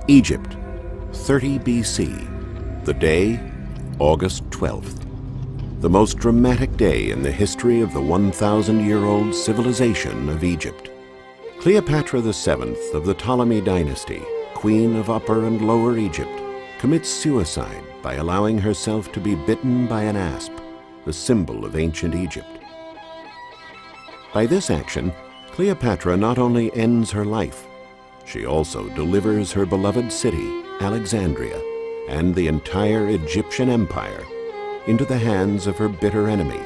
Egypt, 30 BC. The day, August 12th. The most dramatic day in the history of the 1,000-year-old civilization of Egypt. Cleopatra VII of the Ptolemaic dynasty, queen of Upper and Lower Egypt, commits suicide by allowing herself to be bitten by an asp, the symbol of ancient Egypt. By this action, Cleopatra not only ends her life, she also delivers her beloved city, Alexandria, and the entire Egyptian empire into the hands of her bitter enemy,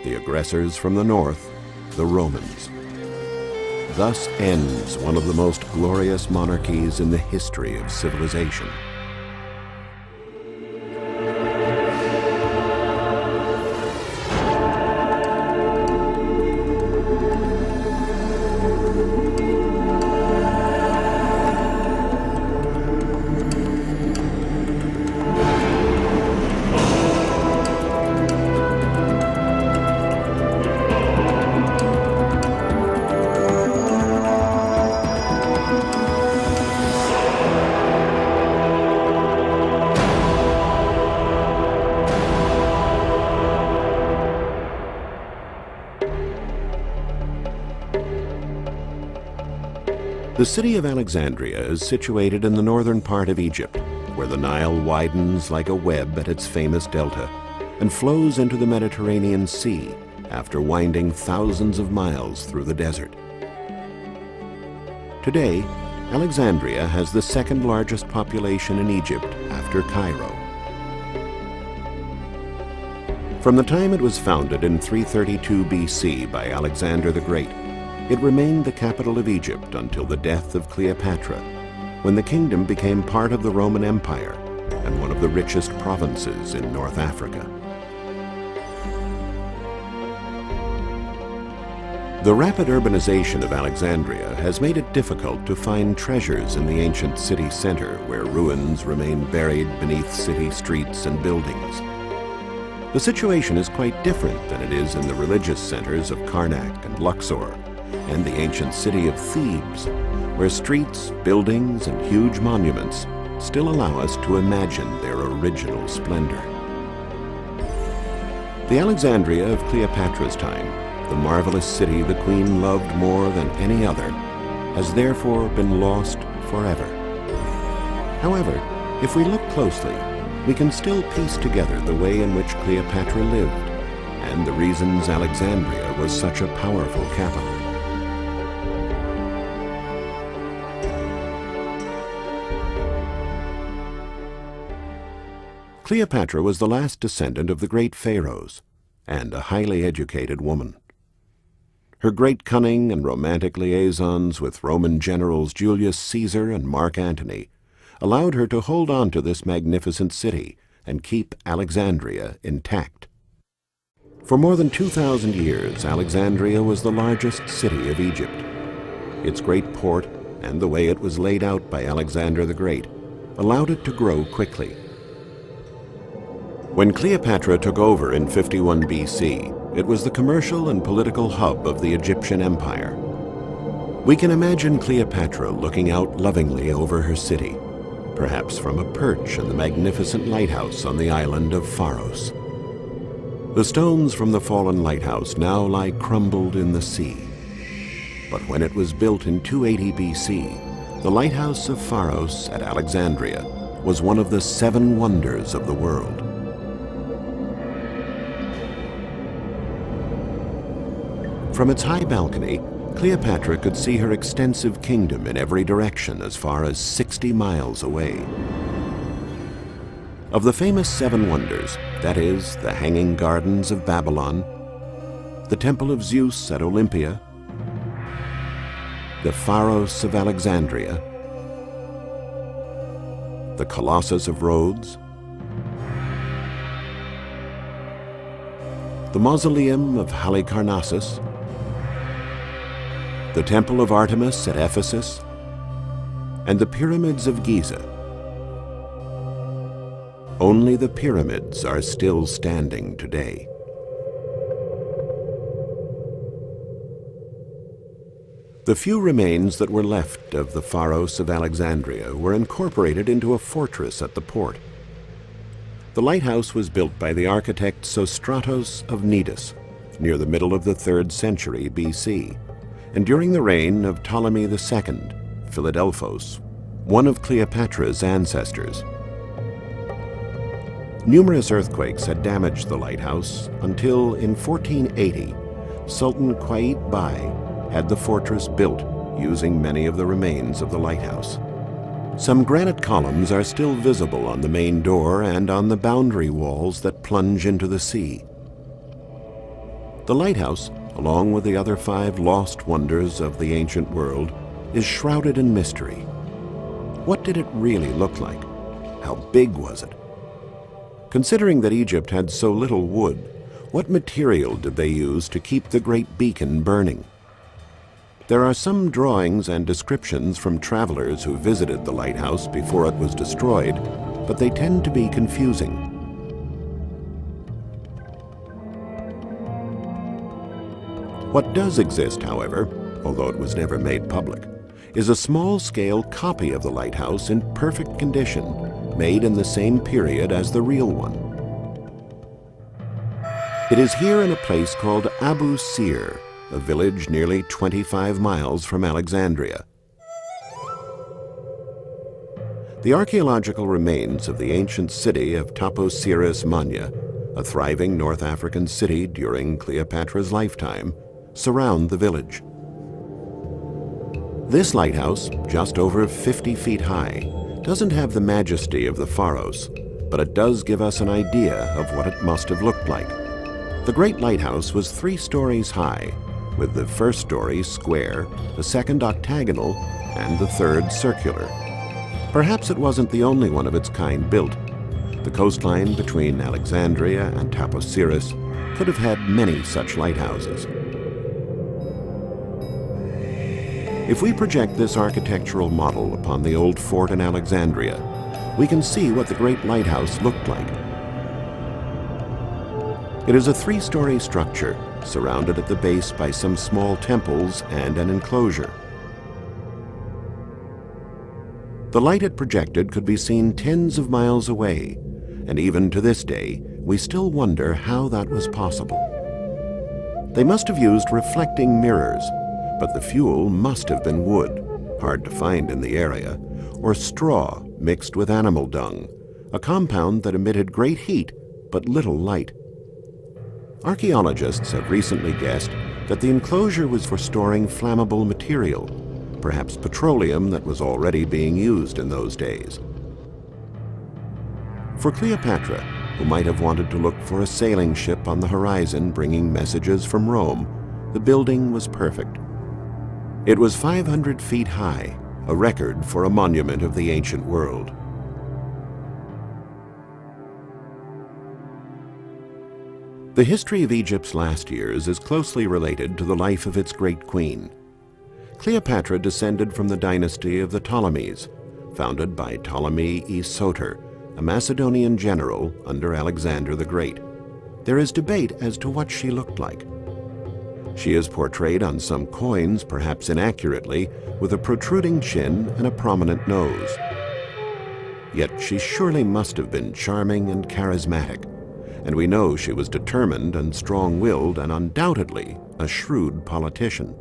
the aggressors from the north, the Romans. Thus ends one of the most glorious monarchies in the history of civilization. The city of Alexandria is situated in the northern part of Egypt, where the Nile widens like a web at its famous delta and flows into the Mediterranean Sea after winding thousands of miles through the desert. Today, Alexandria has the second largest population in Egypt after Cairo. From the time it was founded in 332 BC by Alexander the Great, it remained the capital of Egypt until the death of Cleopatra, when the kingdom became part of the Roman Empire and one of the richest provinces in North Africa. The rapid urbanization of Alexandria has made it difficult to find treasures in the ancient city center, where ruins remain buried beneath city streets and buildings. The situation is quite different than it is in the religious centers of Karnak and Luxor, and the ancient city of Thebes, where streets, buildings, and huge monuments still allow us to imagine their original splendor. The Alexandria of Cleopatra's time, the marvelous city the queen loved more than any other, has therefore been lost forever. However, if we look closely, we can still piece together the way in which Cleopatra lived and the reasons Alexandria was such a powerful capital. Cleopatra was the last descendant of the great pharaohs, and a highly educated woman. Her great cunning and romantic liaisons with Roman generals Julius Caesar and Mark Antony allowed her to hold on to this magnificent city and keep Alexandria intact. For more than 2,000 years, Alexandria was the largest city of Egypt. Its great port and the way it was laid out by Alexander the Great allowed it to grow quickly. When Cleopatra took over in 51 BC, it was the commercial and political hub of the Egyptian Empire. We can imagine Cleopatra looking out lovingly over her city, perhaps from a perch in the magnificent lighthouse on the island of Pharos. The stones from the fallen lighthouse now lie crumbled in the sea. But when it was built in 280 BC, the lighthouse of Pharos at Alexandria was one of the 7 wonders of the world. From its high balcony, Cleopatra could see her extensive kingdom in every direction as far as 60 miles away. Of the famous 7 wonders, that is, the Hanging Gardens of Babylon, the Temple of Zeus at Olympia, the Pharos of Alexandria, the Colossus of Rhodes, the Mausoleum of Halicarnassus, the Temple of Artemis at Ephesus, and the Pyramids of Giza. Only the pyramids are still standing today. The few remains that were left of the Pharos of Alexandria were incorporated into a fortress at the port. The lighthouse was built by the architect Sostratos of Cnidus near the middle of the 3rd century BC, and during the reign of Ptolemy II, Philadelphos, one of Cleopatra's ancestors. Numerous earthquakes had damaged the lighthouse until in 1480, Sultan Qaitbay Bai had the fortress built using many of the remains of the lighthouse. Some granite columns are still visible on the main door and on the boundary walls that plunge into the sea. The lighthouse, along with the other 5 lost wonders of the ancient world, is shrouded in mystery. What did it really look like? How big was it? Considering that Egypt had so little wood, what material did they use to keep the great beacon burning? There are some drawings and descriptions from travelers who visited the lighthouse before it was destroyed, but they tend to be confusing. What does exist, however, although it was never made public, is a small-scale copy of the lighthouse in perfect condition, made in the same period as the real one. It is here in a place called Abu Sir, a village nearly 25 miles from Alexandria. The archaeological remains of the ancient city of Taposiris Manya, a thriving North African city during Cleopatra's lifetime, surround the village. This lighthouse, just over 50 feet high, doesn't have the majesty of the Pharos, but it does give us an idea of what it must have looked like. The great lighthouse was 3 stories high, with the first story square, the second octagonal, and the third circular. Perhaps it wasn't the only one of its kind built. The coastline between Alexandria and Taposiris could have had many such lighthouses. If we project this architectural model upon the old fort in Alexandria, we can see what the great lighthouse looked like. It is a 3-story structure, surrounded at the base by some small temples and an enclosure. The light it projected could be seen tens of miles away, and even to this day, we still wonder how that was possible. They must have used reflecting mirrors, but the fuel must have been wood, hard to find in the area, or straw mixed with animal dung, a compound that emitted great heat but little light. Archaeologists have recently guessed that the enclosure was for storing flammable material, perhaps petroleum that was already being used in those days. For Cleopatra, who might have wanted to look for a sailing ship on the horizon bringing messages from Rome, the building was perfect. It was 500 feet high, a record for a monument of the ancient world. The history of Egypt's last years is closely related to the life of its great queen. Cleopatra descended from the dynasty of the Ptolemies, founded by Ptolemy I Soter, a Macedonian general under Alexander the Great. There is debate as to what she looked like. She is portrayed on some coins, perhaps inaccurately, with a protruding chin and a prominent nose. Yet she surely must have been charming and charismatic, and we know she was determined and strong-willed and undoubtedly a shrewd politician.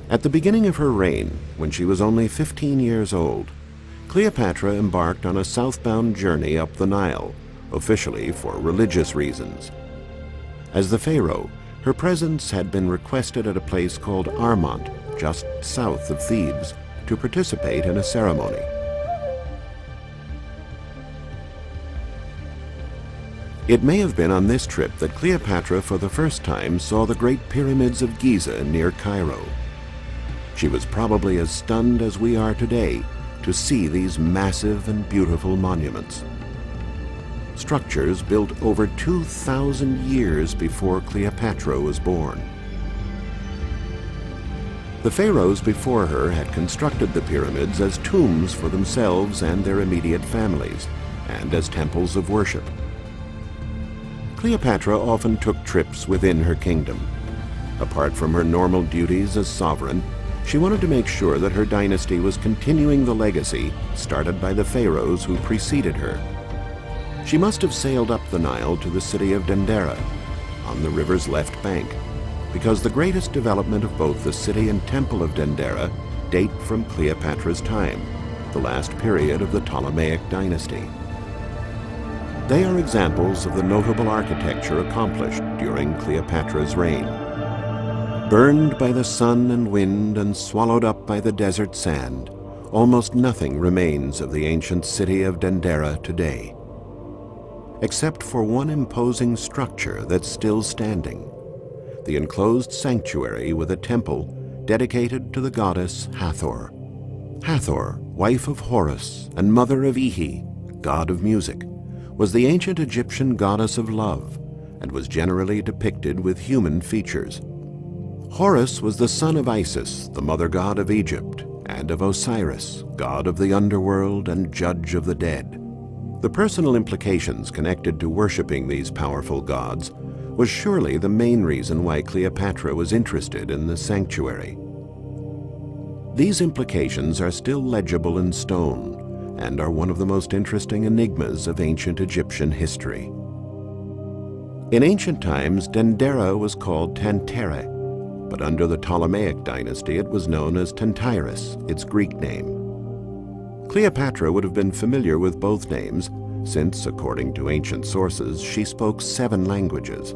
At the beginning of her reign, when she was only 15 years old, Cleopatra embarked on a southbound journey up the Nile, officially for religious reasons. As the pharaoh, her presence had been requested at a place called Armont, just south of Thebes, to participate in a ceremony. It may have been on this trip that Cleopatra for the first time saw the Great Pyramids of Giza near Cairo. She was probably as stunned as we are today to see these massive and beautiful monuments. Structures built over 2,000 years before Cleopatra was born. The pharaohs before her had constructed the pyramids as tombs for themselves and their immediate families, and as temples of worship. Cleopatra often took trips within her kingdom. Apart from her normal duties as sovereign, she wanted to make sure that her dynasty was continuing the legacy started by the pharaohs who preceded her. She must have sailed up the Nile to the city of Dendera, on the river's left bank, because the greatest development of both the city and temple of Dendera date from Cleopatra's time, the last period of the Ptolemaic dynasty. They are examples of the notable architecture accomplished during Cleopatra's reign. Burned by the sun and wind and swallowed up by the desert sand, almost nothing remains of the ancient city of Dendera today, except for one imposing structure that's still standing, the enclosed sanctuary with a temple dedicated to the goddess Hathor. Hathor, wife of Horus and mother of Ihi, god of music, was the ancient Egyptian goddess of love and was generally depicted with human features. Horus was the son of Isis, the mother god of Egypt, and of Osiris, god of the underworld and judge of the dead. The personal implications connected to worshipping these powerful gods was surely the main reason why Cleopatra was interested in the sanctuary. These implications are still legible in stone and are one of the most interesting enigmas of ancient Egyptian history. In ancient times, Dendera was called Tantere, but under the Ptolemaic dynasty it was known as Tantyris, its Greek name. Cleopatra would have been familiar with both names, since, according to ancient sources, she spoke 7 languages.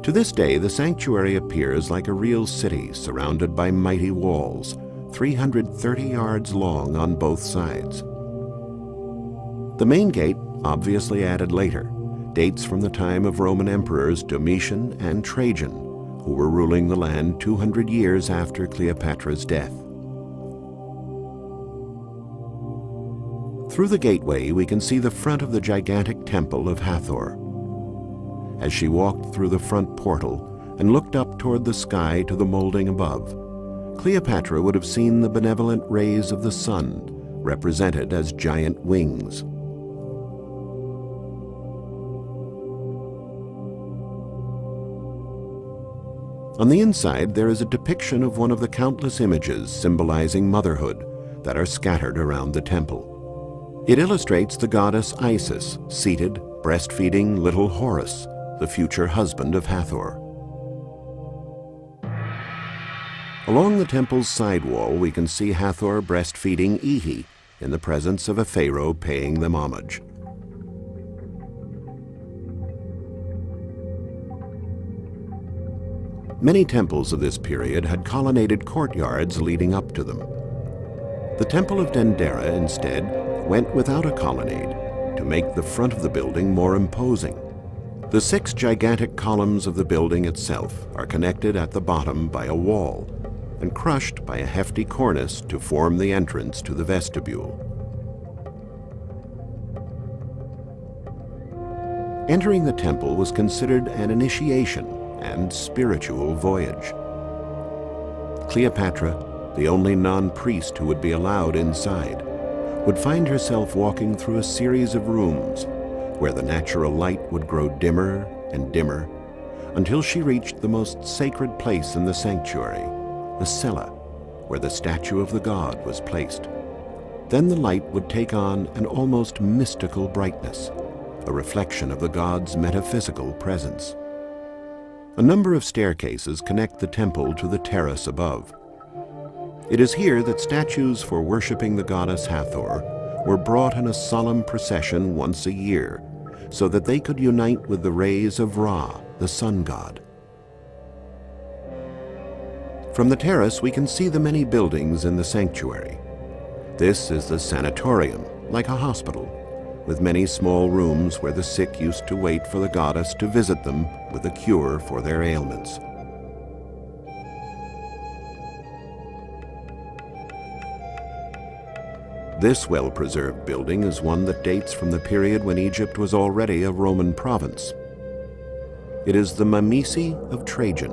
To this day, the sanctuary appears like a real city surrounded by mighty walls, 330 yards long on both sides. The main gate, obviously added later, dates from the time of Roman emperors Domitian and Trajan, who were ruling the land 200 years after Cleopatra's death. Through the gateway, we can see the front of the gigantic temple of Hathor. As she walked through the front portal and looked up toward the sky to the molding above, Cleopatra would have seen the benevolent rays of the sun, represented as giant wings. On the inside, there is a depiction of one of the countless images symbolizing motherhood that are scattered around the temple. It illustrates the goddess Isis seated, breastfeeding little Horus, the future husband of Hathor. Along the temple's side wall, we can see Hathor breastfeeding Ihi in the presence of a pharaoh paying them homage. Many temples of this period had colonnaded courtyards leading up to them. The Temple of Dendera, instead, went without a colonnade to make the front of the building more imposing. The 6 gigantic columns of the building itself are connected at the bottom by a wall and crushed by a hefty cornice to form the entrance to the vestibule. Entering the temple was considered an initiation and spiritual voyage. Cleopatra, the only non-priest who would be allowed inside, would find herself walking through a series of rooms where the natural light would grow dimmer and dimmer until she reached the most sacred place in the sanctuary, the cella, where the statue of the god was placed. Then the light would take on an almost mystical brightness, a reflection of the god's metaphysical presence. A number of staircases connect the temple to the terrace above. It is here that statues for worshiping the goddess Hathor were brought in a solemn procession once a year, so that they could unite with the rays of Ra, the sun god. From the terrace, we can see the many buildings in the sanctuary. This is the sanatorium, like a hospital, with many small rooms where the sick used to wait for the goddess to visit them with a cure for their ailments. This well-preserved building is one that dates from the period when Egypt was already a Roman province. It is the Mamisi of Trajan.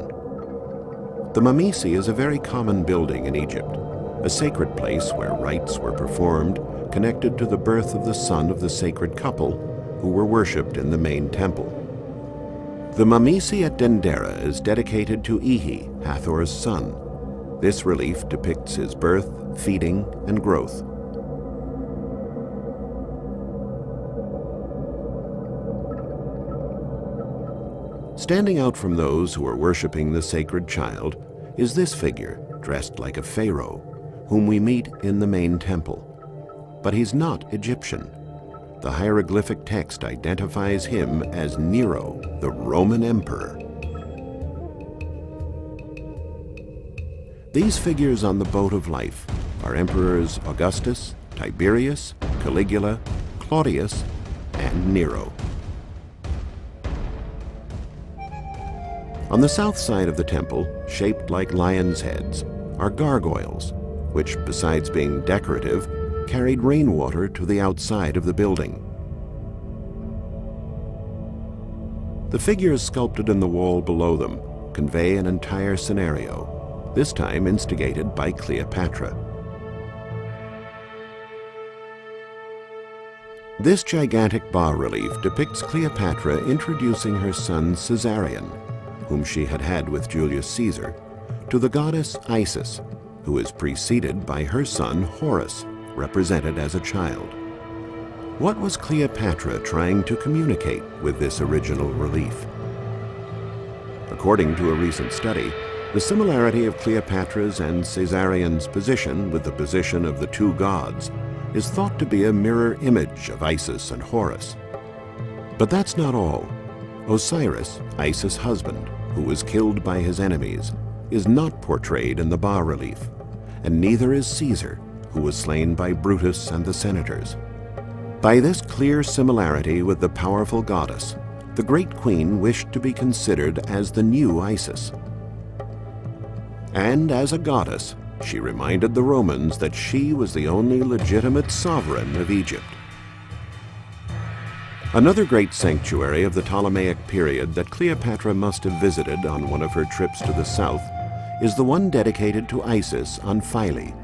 The Mamisi is a very common building in Egypt, a sacred place where rites were performed connected to the birth of the son of the sacred couple who were worshipped in the main temple. The Mamisi at Dendera is dedicated to Ihi, Hathor's son. This relief depicts his birth, feeding, and growth. Standing out from those who are worshipping the sacred child is this figure, dressed like a pharaoh, whom we meet in the main temple. But he's not Egyptian. The hieroglyphic text identifies him as Nero, the Roman emperor. These figures on the boat of life are Emperors Augustus, Tiberius, Caligula, Claudius, and Nero. On the south side of the temple, shaped like lions' heads, are gargoyles, which, besides being decorative, carried rainwater to the outside of the building. The figures sculpted in the wall below them convey an entire scenario, this time instigated by Cleopatra. This gigantic bas-relief depicts Cleopatra introducing her son Caesarion, whom she had had with Julius Caesar, to the goddess Isis, who is preceded by her son Horus, represented as a child. What was Cleopatra trying to communicate with this original relief? According to a recent study, the similarity of Cleopatra's and Caesarion's position with the position of the two gods is thought to be a mirror image of Isis and Horus. But that's not all. Osiris, Isis' husband, who was killed by his enemies, is not portrayed in the bas-relief, and neither is Caesar, who was slain by Brutus and the senators. By this clear similarity with the powerful goddess, the great queen wished to be considered as the new Isis. And as a goddess, she reminded the Romans that she was the only legitimate sovereign of Egypt. Another great sanctuary of the Ptolemaic period that Cleopatra must have visited on one of her trips to the south is the one dedicated to Isis on Philae.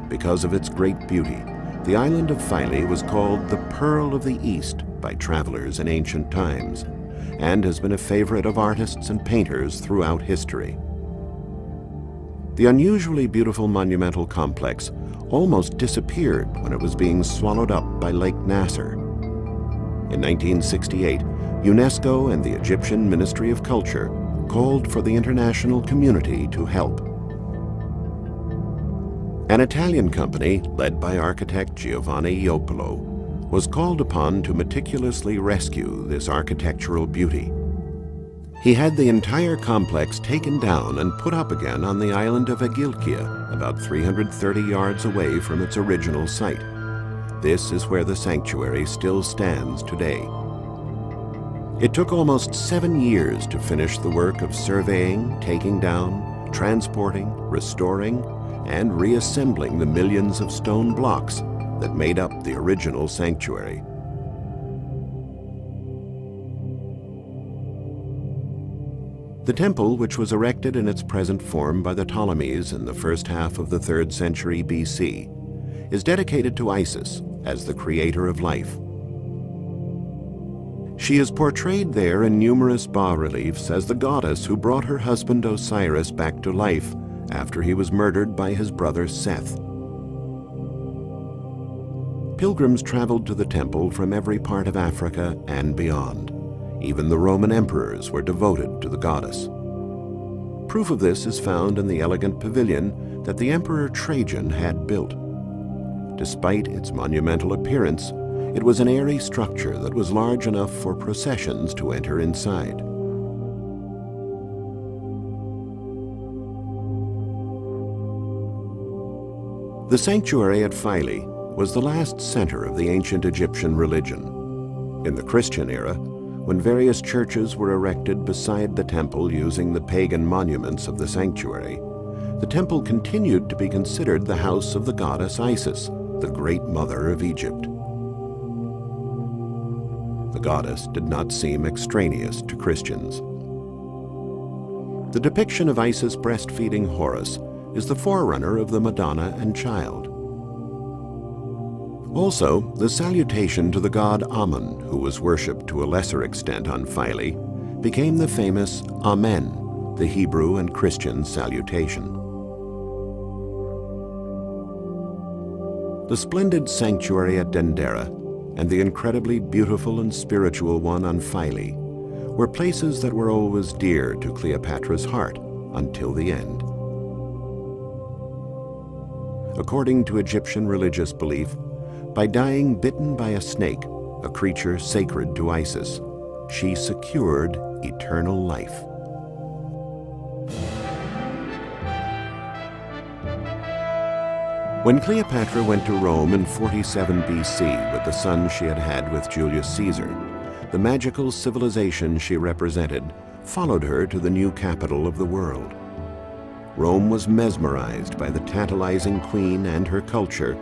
Because of its great beauty, the island of Philae was called the Pearl of the East by travelers in ancient times, and has been a favorite of artists and painters throughout history. The unusually beautiful monumental complex almost disappeared when it was being swallowed up by Lake Nasser. In 1968, UNESCO and the Egyptian Ministry of Culture called for the international community to help. An Italian company, led by architect Giovanni Iopolo, was called upon to meticulously rescue this architectural beauty. He had the entire complex taken down and put up again on the island of Agilkia, about 330 yards away from its original site. This is where the sanctuary still stands today. It took almost 7 years to finish the work of surveying, taking down, transporting, restoring, and reassembling the millions of stone blocks that made up the original sanctuary. The temple, which was erected in its present form by the Ptolemies in the first half of the 3rd century BC, is dedicated to Isis as the creator of life. She is portrayed there in numerous bas-reliefs as the goddess who brought her husband Osiris back to life after he was murdered by his brother Seth. Pilgrims traveled to the temple from every part of Africa and beyond. Even the Roman emperors were devoted to the goddess. Proof of this is found in the elegant pavilion that the Emperor Trajan had built. Despite its monumental appearance, it was an airy structure that was large enough for processions to enter inside. The sanctuary at Philae was the last center of the ancient Egyptian religion. In the Christian era, when various churches were erected beside the temple using the pagan monuments of the sanctuary, the temple continued to be considered the house of the goddess Isis, the great mother of Egypt. The goddess did not seem extraneous to Christians. The depiction of Isis breastfeeding Horus is the forerunner of the Madonna and Child. Also, the salutation to the god Amun, who was worshipped to a lesser extent on Philae, became the famous Amen, the Hebrew and Christian salutation. The splendid sanctuary at Dendera and the incredibly beautiful and spiritual one on Philae were places that were always dear to Cleopatra's heart until the end. According to Egyptian religious belief, by dying bitten by a snake, a creature sacred to Isis, she secured eternal life. When Cleopatra went to Rome in 47 BC with the son she had had with Julius Caesar, the magical civilization she represented followed her to the new capital of the world. Rome was mesmerized by the tantalizing queen and her culture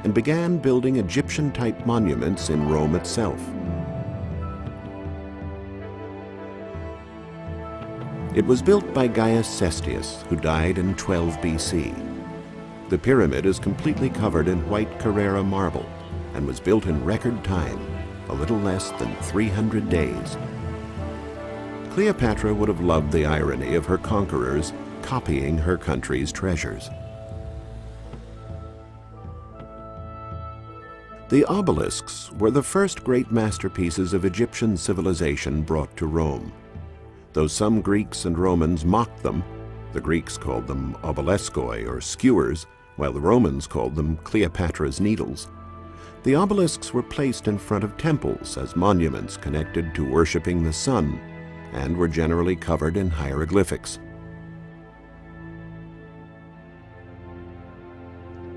and began building Egyptian-type monuments in Rome itself. It was built by Gaius Cestius, who died in 12 BC. The pyramid is completely covered in white Carrara marble and was built in record time, a little less than 300 days. Cleopatra would have loved the irony of her conquerors copying her country's treasures. The obelisks were the first great masterpieces of Egyptian civilization brought to Rome. Though some Greeks and Romans mocked them, the Greeks called them obeliskoi or skewers, while the Romans called them Cleopatra's needles. The obelisks were placed in front of temples as monuments connected to worshipping the sun, and were generally covered in hieroglyphics.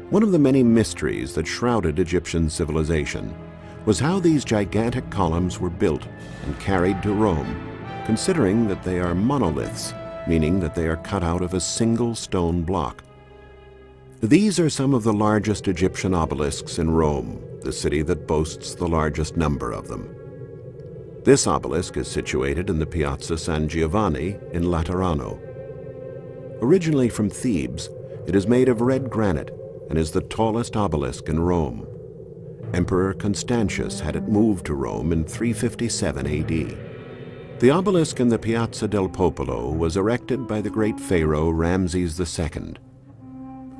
One of the many mysteries that shrouded Egyptian civilization was how these gigantic columns were built and carried to Rome, considering that they are monoliths, meaning that they are cut out of a single stone block. These are some of the largest Egyptian obelisks in Rome, the city that boasts the largest number of them. This obelisk is situated in the Piazza San Giovanni in Laterano. Originally from Thebes, it is made of red granite and is the tallest obelisk in Rome. Emperor Constantius had it moved to Rome in 357 AD. The obelisk in the Piazza del Popolo was erected by the great pharaoh Ramses II.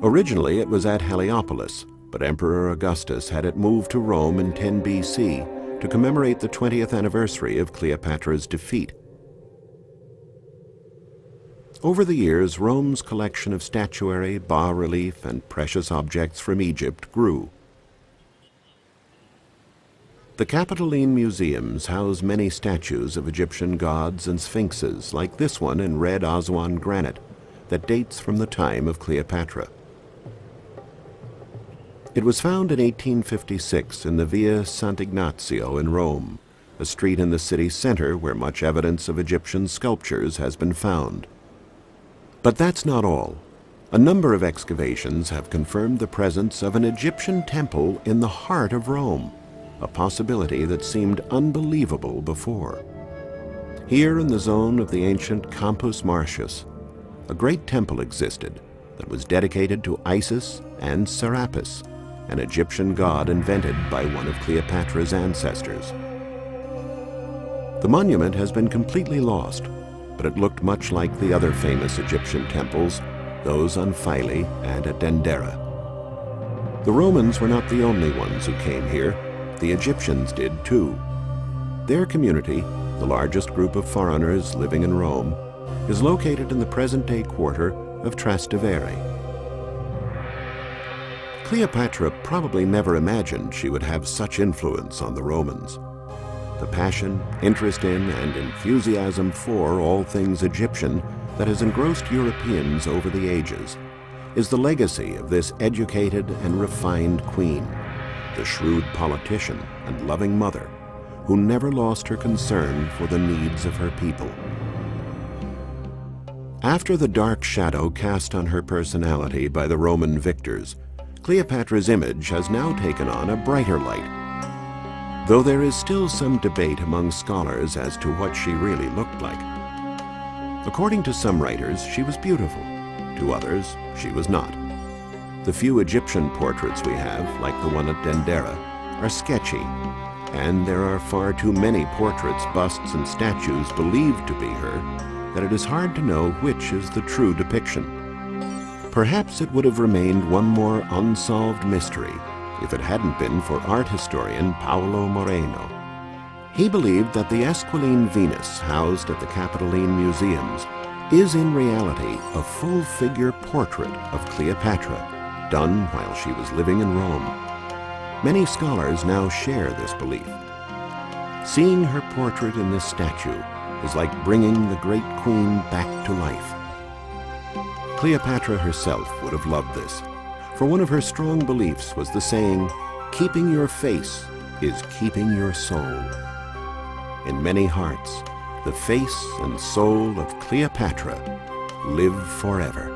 Originally it was at Heliopolis, but Emperor Augustus had it moved to Rome in 10 BC to commemorate the 20th anniversary of Cleopatra's defeat. Over the years, Rome's collection of statuary, bas-relief, and precious objects from Egypt grew. The Capitoline museums house many statues of Egyptian gods and sphinxes, like this one in red Aswan granite that dates from the time of Cleopatra. It was found in 1856 in the Via Sant'Ignazio in Rome, a street in the city center where much evidence of Egyptian sculptures has been found. But that's not all. A number of excavations have confirmed the presence of an Egyptian temple in the heart of Rome, a possibility that seemed unbelievable before. Here in the zone of the ancient Campus Martius, a great temple existed that was dedicated to Isis and Serapis, an Egyptian god invented by one of Cleopatra's ancestors. The monument has been completely lost, but it looked much like the other famous Egyptian temples, those on Philae and at Dendera. The Romans were not the only ones who came here. The Egyptians did too. Their community, the largest group of foreigners living in Rome, is located in the present-day quarter of Trastevere. Cleopatra probably never imagined she would have such influence on the Romans. The passion, interest in, and enthusiasm for all things Egyptian that has engrossed Europeans over the ages is the legacy of this educated and refined queen, the shrewd politician and loving mother who never lost her concern for the needs of her people. After the dark shadow cast on her personality by the Roman victors, Cleopatra's image has now taken on a brighter light. Though there is still some debate among scholars as to what she really looked like. According to some writers, she was beautiful. To others, she was not. The few Egyptian portraits we have, like the one at Dendera, are sketchy. and there are far too many portraits, busts, and statues believed to be her that it is hard to know which is the true depiction. Perhaps it would have remained one more unsolved mystery if it hadn't been for art historian Paolo Moreno. He believed that the Esquiline Venus housed at the Capitoline Museums is in reality a full-figure portrait of Cleopatra, done while she was living in Rome. Many scholars now share this belief. Seeing her portrait in this statue is like bringing the great queen back to life. Cleopatra herself would have loved this, for one of her strong beliefs was the saying, "Keeping your face is keeping your soul." In many hearts, the face and soul of Cleopatra live forever.